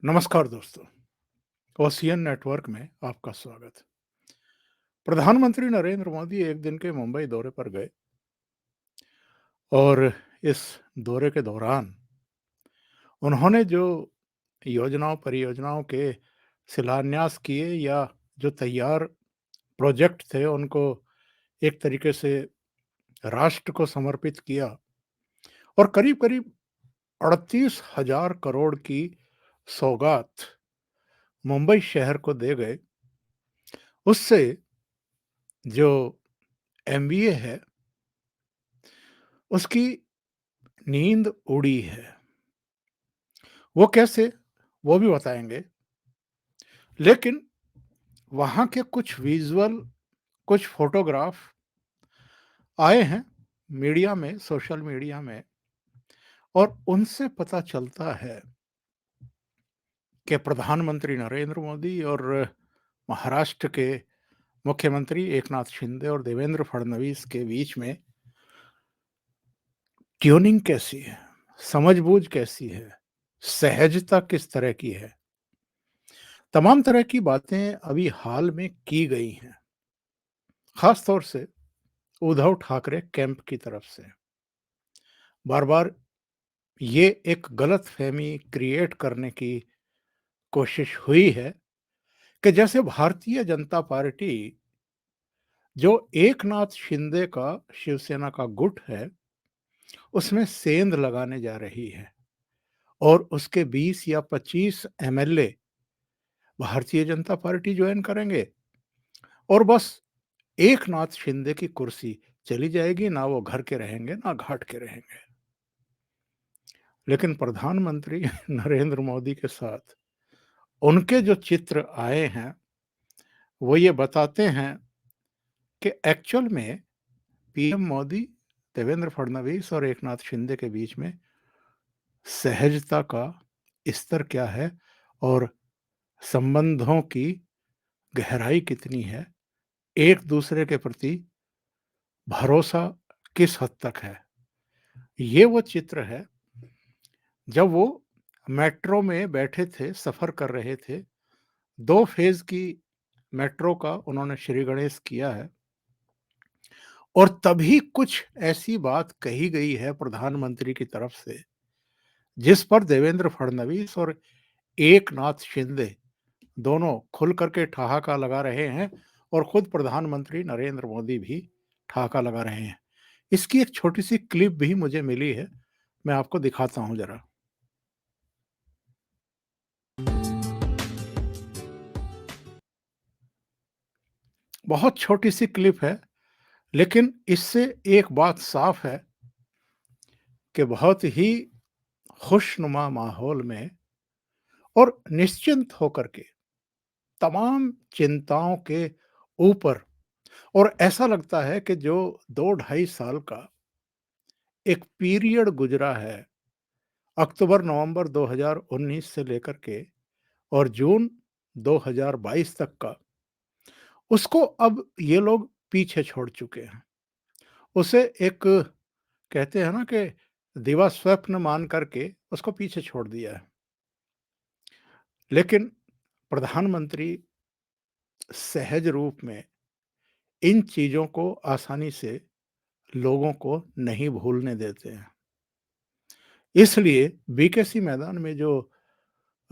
नमस्कार दोस्तों। Ocean network में आपका स्वागत। प्रधानमंत्री नरेंद्र मोदी एक दिन के मुंबई दौरे पर गए और इस दौरे के दौरान उन्होंने जो योजनाओं परियोजनाओं के शिलान्यास किए या जो तैयार प्रोजेक्ट थे उनको एक तरीके से राष्ट्र को समर्पित किया और करीब-करीब 38,000 करोड़ की सौगात मुंबई शहर को दे गए। उससे जो एमबीए है उसकी नींद उड़ी है। वो कैसे? वो भी बताएँगे। लेकिन वहाँ के कुछ विज़ुअल, कुछ फ़ोटोग्राफ आए हैं मीडिया में, सोशल मीडिया में और उनसे पता चलता है कि प्रधानमंत्री नरेंद्र मोदी और महाराष्ट्र के मुख्यमंत्री एकनाथ शिंदे और देवेंद्र फडणवीस के बीच में ट्यूनिंग कैसी है, समझ-बूझ कैसी है, सहजता किस तरह की है, तमाम तरह की बातें अभी हाल में की गई हैं। खास तौर से उद्धव ठाकरे कैंप की तरफ से बार-बार ये एक गलतफ़हमी क्रिएट करने की कोशिश हुई है कि जैसे भारतीय जनता पार्टी जो एकनाथ शिंदे का शिवसेना का गुट है, उसमें सेंध लगाने जा रही है और उसके 20 या 25 MLA Bharatiya Janata party join करेंगे और बस एकनाथ शिंदे की कुर्सी चली जाएगी, ना वो घर के रहेंगे, ना घाट के रहेंगे। लेकिन प्रधानमंत्री नरेंद्र मोदी के साथ उनके जो चित्र आए हैं, वो ये बताते हैं कि एक्चुअल में पीएम मोदी, देवेंद्र फडणवीस और एकनाथ शिंदे के बीच में सहजता का स्तर क्या है और संबंधों की गहराई कितनी है, एक-दूसरे के प्रति भरोसा किस हद तक है। ये वो चित्र है जब वो मेट्रो में बैठे थे, सफ़र कर रहे थे। 2 फ़ेज़ की मेट्रो का उन्होंने श्री गणेश किया है और तभी कुछ ऐसी बात कही गई है प्रधानमंत्री की तरफ से, जिस पर देवेंद्र फडणवीस और एकनाथ शिंदे दोनों खुल कर के ठहाका लगा रहे हैं और खुद प्रधानमंत्री नरेंद्र मोदी भी ठहाका लगा रहे हैं। इसकी एक छोटी-सी क्लिप भी मुझे मिली है, मैं आपको दिखाता हूँ ज़रा। बहुत छोटी-सी क्लिप है, लेकिन इससे एक बात साफ है कि बहुत ही खुशनुमा माहौल में और निश्चिंत होकर के तमाम चिंताओं के ऊपर और ऐसा लगता है कि जो 2 ढाई साल का एक पीरियड गुजरा है, अक्टूबर-नवंबर 2019 से लेकर के और जून 2022 तक का, उसको अब ये लोग पीछे छोड़ चुके हैं। उसे एक कहते हैं ना कि दिवा स्वप्न मान करके उसको पीछे छोड़ दिया है। लेकिन प्रधानमंत्री सहज रूप में इन चीज़ों को आसानी से लोगों को नहीं भूलने देते हैं। इसलिए बीकेसी मैदान में जो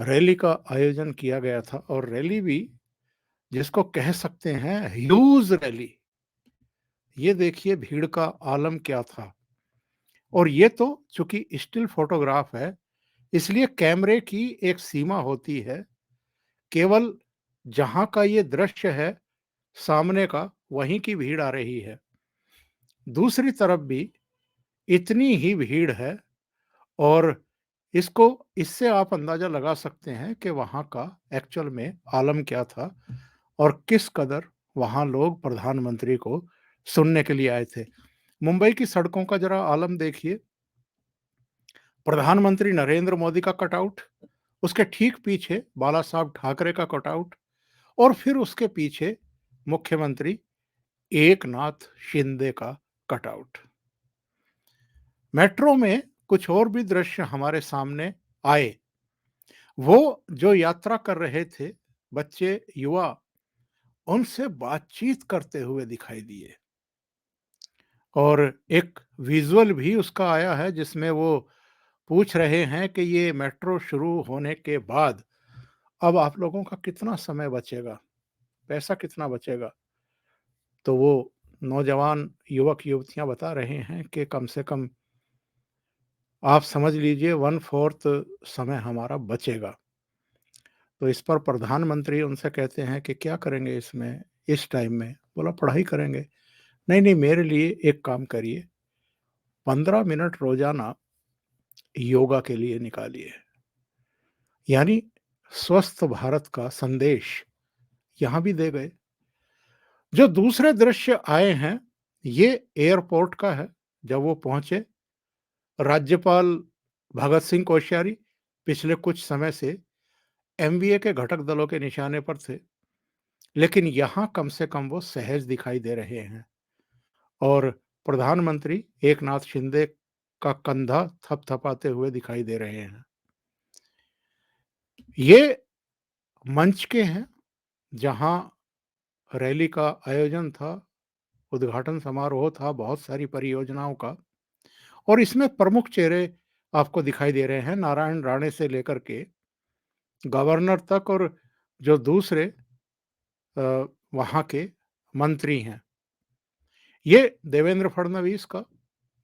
रैली का आयोजन किया गया था और रैली भी जिसको कह सकते हैं ह्यूज रैली, ये देखिए भीड़ का आलम क्या था। और ये तो चूँकि स्टिल फ़ोटोग्राफ है, इसलिए कैमरे की एक सीमा होती है, केवल जहाँ का ये दृश्य है सामने का, वहीं की भीड़ आ रही है। दूसरी तरफ भी इतनी ही भीड़ है और इसको इससे आप अंदाज़ा लगा सकते हैं कि वहाँ का एक्चुअल में आलम क्या था और किस कदर वहाँ लोग प्रधानमंत्री को सुनने के लिए आए थे। मुंबई की सड़कों का ज़रा आलम देखिए, प्रधानमंत्री नरेंद्र मोदी का कटआउट, उसके ठीक पीछे बाला साहब ठाकरे का कटआउट और फिर उसके पीछे मुख्यमंत्री एकनाथ शिंदे का कटआउट। मेट्रो में कुछ और भी दृश्य हमारे सामने आए। वो जो यात्रा कर रहे थे, बच्चे, युवा, उनसे बातचीत करते हुए दिखाई दिए और एक विज़ुअल भी उसका आया है जिसमें वो पूछ रहे हैं कि ये मेट्रो शुरू होने के बाद अब आप लोगों का कितना समय बचेगा? पैसा कितना बचेगा? तो वो नौजवान युवक-युवतियाँ बता रहे हैं कि कम से कम आप समझ लीजिए 1/4 समय हमारा बचेगा। तो इस पर प्रधानमंत्री उनसे कहते हैं कि क्या करेंगे इसमें, इस टाइम में? बोला पढ़ाई करेंगे। नहीं, नहीं मेरे लिए एक काम करिए, 15 मिनट रोज़ाना योगा के लिए निकालिए। यानी स्वस्थ भारत का संदेश यहाँ भी दे गए। जो दूसरे दृश्य आए हैं, ये एयरपोर्ट का है। जब वो पहुँचे, राज्यपाल भगत सिंह कोश्यारी पिछले कुछ समय से एमवीए के घटक दलों के निशाने पर थे, लेकिन यहाँ कम से कम वो सहज दिखाई दे रहे हैं और प्रधानमंत्री एकनाथ शिंदे का कंधा थपथपाते हुए दिखाई दे रहे हैं। ये मंच के हैं, जहाँ रैली का आयोजन था, उद्घाटन समारोह था बहुत सारी परियोजनाओं का और इसमें प्रमुख चेहरे आपको दिखाई दे रहे हैं, नारायण राणे से लेकर के गवर्नर तक और जो दूसरे वहाँ के मंत्री हैं। ये देवेंद्र फडणवीस का,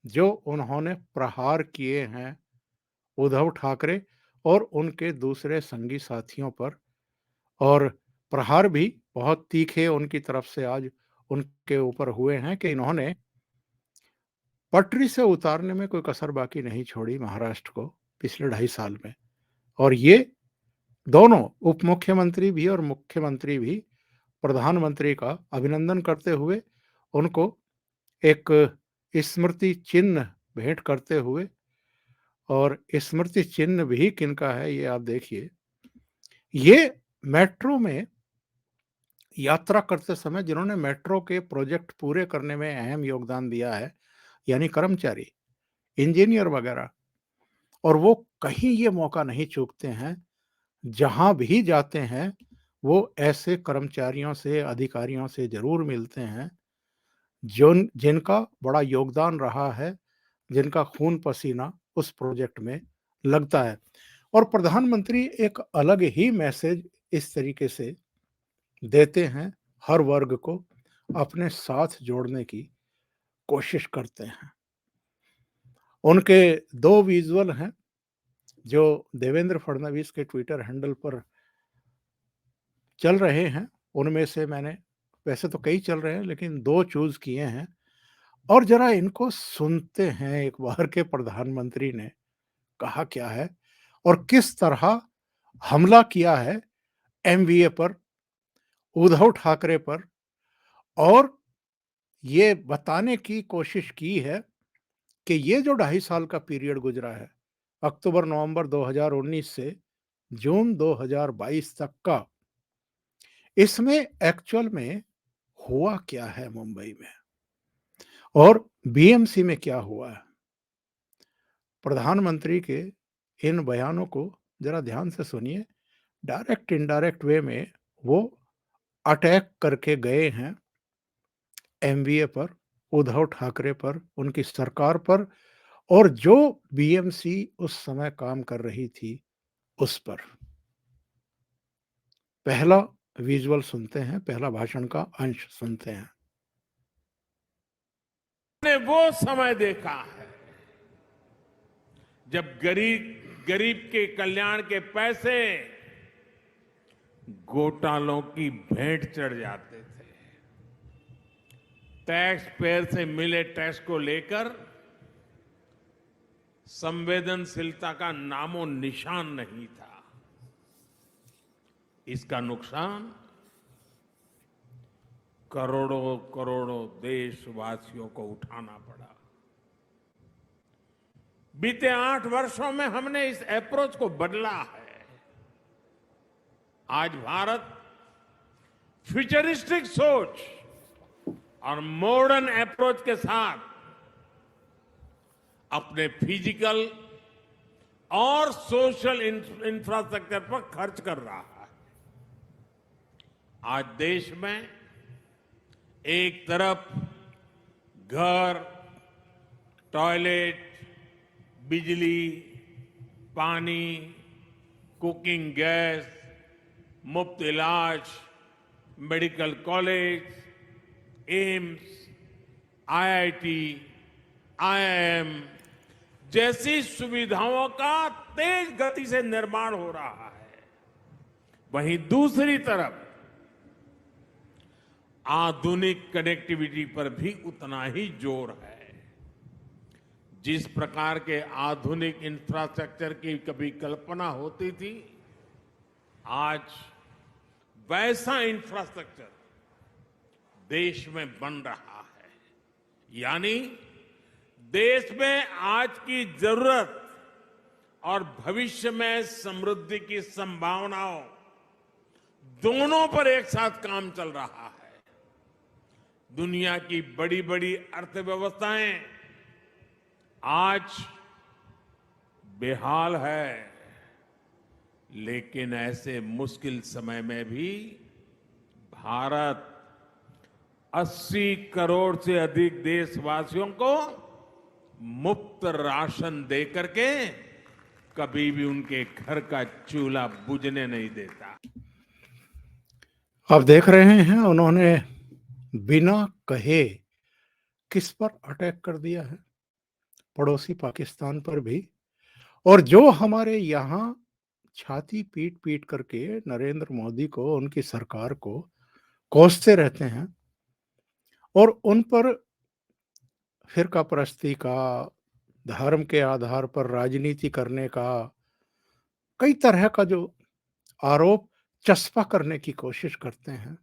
जो उन्होंने प्रहार किए हैं उद्धव ठाकरे और उनके दूसरे संगी साथियों पर और प्रहार भी बहुत तीखे उनकी तरफ से आज उनके ऊपर हुए हैं कि इन्होंने पटरी से उतारने में कोई कसर बाकी नहीं छोड़ी महाराष्ट्र को पिछले 2.5 साल में। और ये दोनों उप मुख्यमंत्री भी और मुख्यमंत्री भी प्रधानमंत्री का अभिनंदन करते हुए उनको एक स्मृति चिन्ह भेंट करते हुए और स्मृति चिन्ह भी किनका है ये आप देखिए। ये मेट्रो में यात्रा करते समय जिन्होंने मेट्रो के प्रोजेक्ट पूरे करने में अहम योगदान दिया है, यानी कर्मचारी, इंजीनियर वगैरह, और वो कहीं ये मौका नहीं चूकते हैं, जहाँ भी जाते हैं, वो ऐसे कर्मचारियों से, अधिकारियों से ज़रूर मिलते हैं, जिनका बड़ा योगदान रहा है, जिनका खून-पसीना उस प्रोजेक्ट में लगता है। और प्रधानमंत्री एक अलग ही मैसेज इस तरीके से देते हैं, हर वर्ग को अपने साथ जोड़ने की कोशिश करते हैं। उनके 2 विज़ुअल हैं, जो देवेंद्र फडणवीस के ट्विटर हैंडल पर चल रहे हैं। उनमें से मैंने, वैसे तो कई चल रहे हैं, लेकिन 2 चूज़ किए हैं और ज़रा इनको सुनते हैं एक बार के प्रधानमंत्री ने कहा क्या है और किस तरह हमला किया है एमवीए पर, उद्धव ठाकरे पर और ये बताने की कोशिश की है कि ये जो 2.5 साल का पीरियड गुजरा है, अक्टूबर-नवंबर 2019 से जून 2022 तक का, इसमें एक्चुअल में हुआ क्या है मुंबई में और बीएमसी में क्या हुआ है? प्रधानमंत्री के इन बयानों को जरा ध्यान से सुनिए। डायरेक्ट इनडायरेक्ट वे में वो अटैक करके गए हैं एमवीए पर, उद्धव ठाकरे पर, उनकी सरकार पर और जो बीएमसी उस समय काम कर रही थी उस पर। पहला विजुअल सुनते हैं, पहला भाषण का अंश सुनते हैं। ने वो समय देखा है जब गरीब गरीब के कल्याण के पैसे घोटालों की भेंट चढ़ जाते थे। टैक्स पेयर से मिले टैक्स को लेकर संवेदनशीलता का नामो निशान नहीं था। इसका नुकसान करोड़ों करोड़ों देशवासियों को उठाना पड़ा। बीते 8 वर्षों में हमने इस अप्रोच को बदला है। आज भारत फ्यूचरिस्टिक सोच और मॉडर्न अप्रोच के साथ अपने फिजिकल और सोशल इंफ्रास्ट्रक्चर पर खर्च कर रहा है। आज देश में एक तरफ घर, टॉयलेट, बिजली, पानी, कुकिंग गैस, मुफ्त इलाज, medical college, AIIMS, IIT, IIM जैसी सुविधाओं का तेज गति से निर्माण हो रहा है। वहीं दूसरी तरफ आधुनिक कनेक्टिविटी पर भी उतना ही जोर है। जिस प्रकार के आधुनिक इंफ्रास्ट्रक्चर की कभी कल्पना होती थी, आज वैसा इंफ्रास्ट्रक्चर देश में बन रहा है। यानी देश में आज की जरूरत और भविष्य में समृद्धि की संभावनाओं दोनों पर एक साथ काम चल रहा है। दुनिया की बड़ी बड़ी अर्थव्यवस्थाएं आज बेहाल है, लेकिन ऐसे मुश्किल समय में भी भारत 80 करोड़ से अधिक देशवासियों को मुफ्त राशन दे करके कभी भी उनके घर का चूल्हा बुझने नहीं देता। आप देख रहे हैं उन्होंने बिना कहे किस पर अटैक कर दिया है, पड़ोसी पाकिस्तान पर भी। और जो हमारे यहाँ छाती पीट पीट करके नरेंद्र मोदी को, उनकी सरकार को कोसते रहते हैं और उन पर फिरका परस्ती का, धर्म के आधार पर राजनीति करने का, कई तरह का जो आरोप चस्पा करने की कोशिश करते हैं,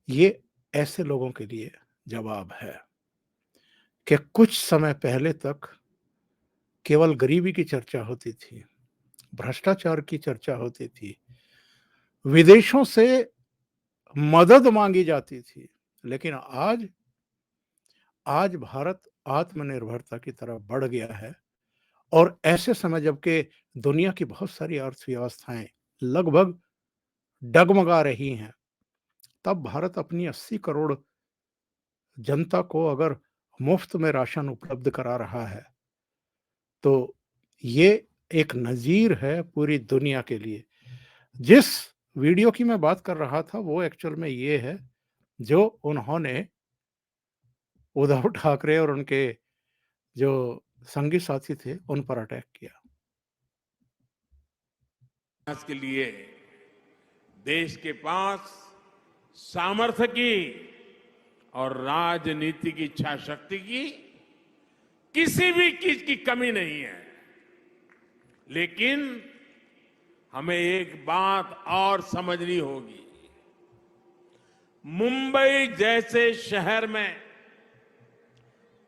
ये ऐसे लोगों के लिए जवाब है कि कुछ समय पहले तक केवल गरीबी की चर्चा होती थी, भ्रष्टाचार की चर्चा होती थी, विदेशों से मदद मांगी जाती थी, लेकिन आज भारत आत्मनिर्भरता की तरफ बढ़ गया है। और ऐसे समय जबकि दुनिया की बहुत सारी अर्थव्यवस्थाएं लगभग डगमगा रही हैं, तब भारत अपनी 80 करोड़ जनता को अगर मुफ्त में राशन उपलब्ध करा रहा है, तो ये एक नजीर है पूरी दुनिया के लिए। जिस वीडियो की मैं बात कर रहा था वो एक्चुअल में ये है जो उन्होंने उद्धव ठाकरे और उनके जो संगी साथी थे उन पर अटैक किया। विकास के लिए देश के पास सामर्थ्य की और राजनीति की इच्छा शक्ति की किसी भी चीज की कमी नहीं है। लेकिन हमें एक बात और समझनी होगी। मुंबई जैसे शहर में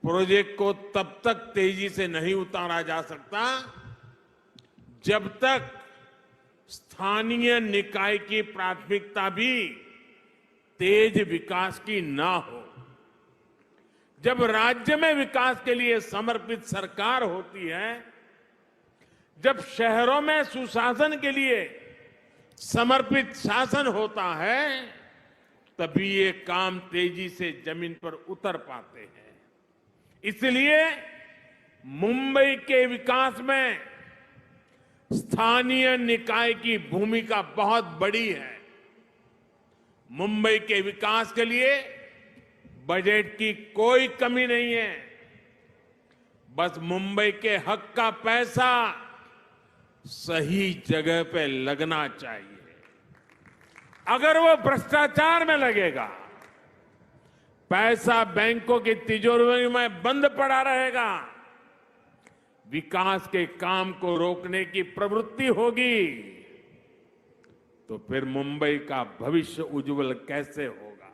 प्रोजेक्ट को तब तक तेजी से नहीं उतारा जा सकता जब तक स्थानीय निकाय की प्राथमिकता भी तेज विकास की ना हो। जब राज्य में विकास के लिए समर्पित सरकार होती है, जब शहरों में सुशासन के लिए समर्पित शासन होता है, तभी ये काम तेजी से जमीन पर उतर पाते हैं। इसलिए मुंबई के विकास में स्थानीय निकाय की भूमिका बहुत बड़ी है। मुंबई के विकास के लिए बजट की कोई कमी नहीं है। बस मुंबई के हक का पैसा सही जगह पे लगना चाहिए। अगर वो भ्रष्टाचार में लगेगा, पैसा बैंकों की तिजोरी में बंद पड़ा रहेगा, विकास के काम को रोकने की प्रवृत्ति होगी, तो फिर मुंबई का भविष्य उज्जवल कैसे होगा।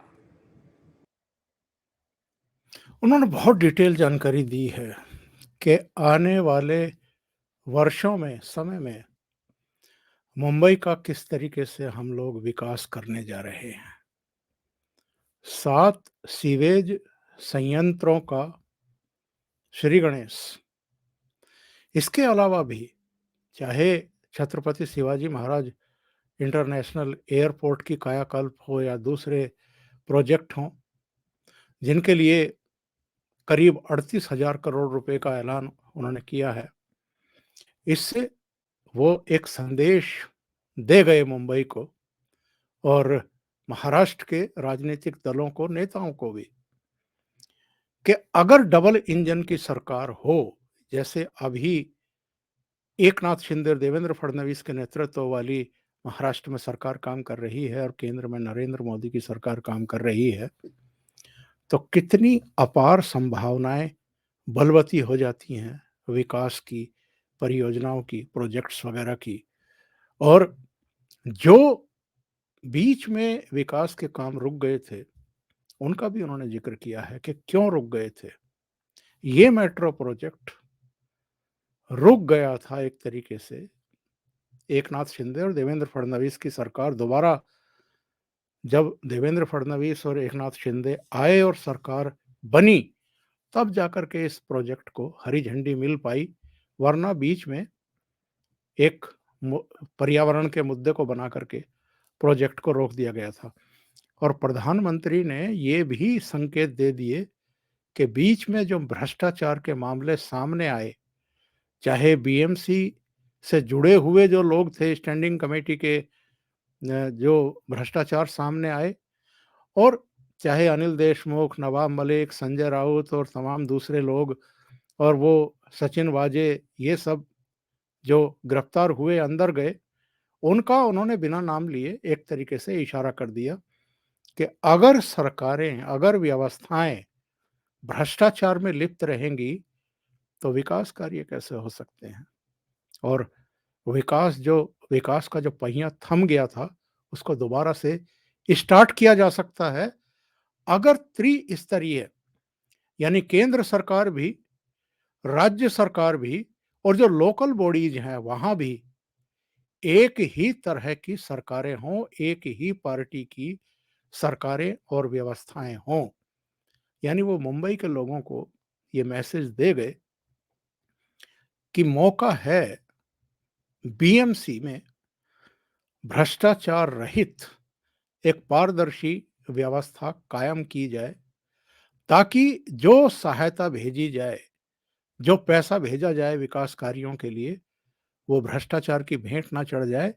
उन्होंने बहुत डिटेल जानकारी दी है कि आने वाले वर्षों में, समय में मुंबई का किस तरीके से हम लोग विकास करने जा रहे हैं। 7 सीवेज संयंत्रों का श्री गणेश, इसके अलावा भी चाहे छत्रपति शिवाजी महाराज इंटरनेशनल एयरपोर्ट की कायाकल्प हो या दूसरे प्रोजेक्ट हों, जिनके लिए करीब 38,000 करोड़ रुपए का ऐलान उन्होंने किया है। इससे वो एक संदेश दे गए मुंबई को और महाराष्ट्र के राजनीतिक दलों को, नेताओं को भी, कि अगर डबल इंजन की सरकार हो, जैसे अभी एकनाथ शिंदे और देवेंद्र फडणवीस के नेतृत्व वाली महाराष्ट्र में सरकार काम कर रही है और केंद्र में नरेंद्र मोदी की सरकार काम कर रही है, तो कितनी अपार संभावनाएं बलवती हो जाती हैं विकास की, परियोजनाओं की, प्रोजेक्ट्स वगैरह की। और जो बीच में विकास के काम रुक गए थे, उनका भी उन्होंने जिक्र किया है कि क्यों रुक गए थे। ये मेट्रो प्रोजेक्ट रुक गया था एक तरीके से एकनाथ शिंदे और देवेंद्र फडणवीस की सरकार दोबारा, जब देवेंद्र फडणवीस और एकनाथ शिंदे आए और सरकार बनी, तब जाकर के इस प्रोजेक्ट को हरी झंडी मिल पाई, वरना बीच में एक पर्यावरण के मुद्दे को बना करके प्रोजेक्ट को रोक दिया गया था। और प्रधानमंत्री ने ये भी संकेत दे दिए कि बीच में जो भ्रष्टाचार के मामले सामने आए, चाहे बीएमसी से जुड़े हुए जो लोग थे स्टैंडिंग कमेटी के, जो भ्रष्टाचार सामने आए, और चाहे अनिल देशमुख, नवाब मलिक, संजय राउत और तमाम दूसरे लोग, और वो सचिन वाजे, ये सब जो गिरफ्तार हुए, अंदर गए, उनका उन्होंने बिना नाम लिए एक तरीके से इशारा कर दिया कि अगर सरकारें, अगर व्यवस्थाएं भ्रष्टाचार में लिप्त रहेंगी, तो विकास कार्य कैसे हो सकते हैं। और विकास का जो पहिया थम गया था, उसको दोबारा से स्टार्ट किया जा सकता है अगर त्रिस्तरीय, यानी केंद्र सरकार भी, राज्य सरकार भी, और जो लोकल बॉडीज हैं वहां भी एक ही तरह की सरकारें हों, एक ही पार्टी की सरकारें और व्यवस्थाएं हों। यानी वो मुंबई के लोगों को ये मैसेज दे गए कि मौका है, बीएमसी में भ्रष्टाचार रहित एक पारदर्शी व्यवस्था कायम की जाए, ताकि जो सहायता भेजी जाए, जो पैसा भेजा जाए विकास कार्यों के लिए, वो भ्रष्टाचार की भेंट ना चढ़ जाए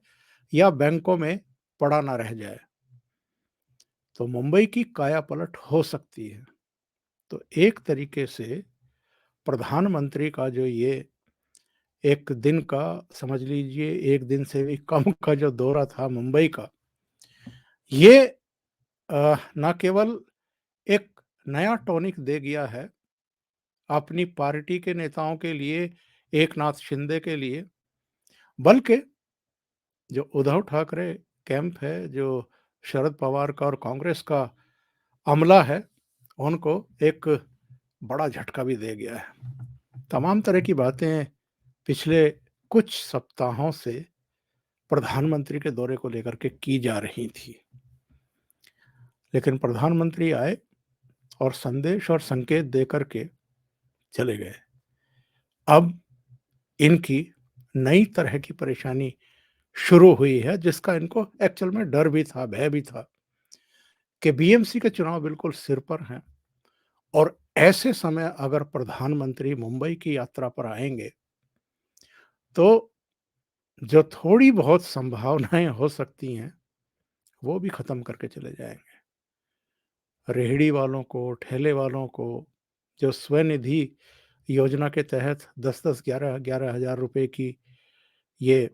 या बैंकों में पड़ा ना रह जाए। तो मुंबई की काया पलट हो सकती है। तो एक तरीके से प्रधानमंत्री का जो ये एक दिन का, समझ लीजिए एक दिन से भी कम का जो दौरा था मुंबई का, ये न केवल एक नया टॉनिक दे गया है अपनी पार्टी के नेताओं के लिए, एकनाथ शिंदे के लिए, बल्कि जो उद्धव ठाकरे कैंप है, जो शरद पवार का और कांग्रेस का अमला है, उनको एक बड़ा झटका भी दे गया है। तमाम तरह की बातें पिछले कुछ सप्ताहों से प्रधानमंत्री के दौरे को लेकर के की जा रही थी, लेकिन प्रधानमंत्री आए और संदेश और संकेत देकर के चले गए। अब इनकी नई तरह की परेशानी शुरू हुई है, जिसका इनको एक्चुअल में डर भी था, भय भी था कि बीएमसी के चुनाव बिल्कुल सिर पर हैं, और ऐसे समय अगर प्रधानमंत्री मुंबई की यात्रा पर आएंगे, तो जो थोड़ी बहुत संभावनाएं हो सकती हैं, वो भी खत्म करके चले जाएंगे। रेहड़ी वालों को, ठेले वालों को, जो स्वनिधि योजना के तहत 10-10, 11-11 हज़ार रुपए की ये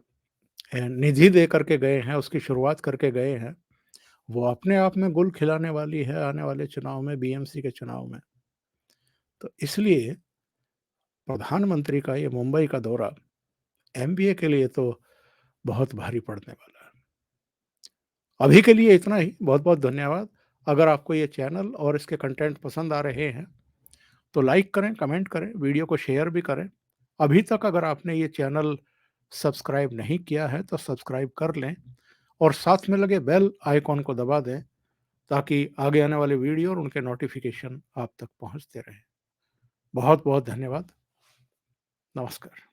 निधि दे करके गए हैं, उसकी शुरुआत करके गए हैं, वो अपने आप में गुल खिलाने वाली है आने वाले चुनाव में, बीएमसी के चुनाव में। तो इसलिए प्रधानमंत्री का ये मुंबई का दौरा एमबीए के लिए तो बहुत भारी पड़ने वाला है। अभी के लिए इतना ही। बहुत बहुत धन्यवाद। अगर आपको ये चैनल और इसके कंटेंट पसंद आ रहे हैं, तो लाइक करें, कमेंट करें, वीडियो को शेयर भी करें। अभी तक अगर आपने ये चैनल सब्सक्राइब नहीं किया है, तो सब्सक्राइब कर लें और साथ में लगे बेल आइकॉन को दबा दें, ताकि आगे आने वाले वीडियो और उनके नोटिफिकेशन आप तक पहुंचते रहें। बहुत बहुत धन्यवाद। नमस्कार।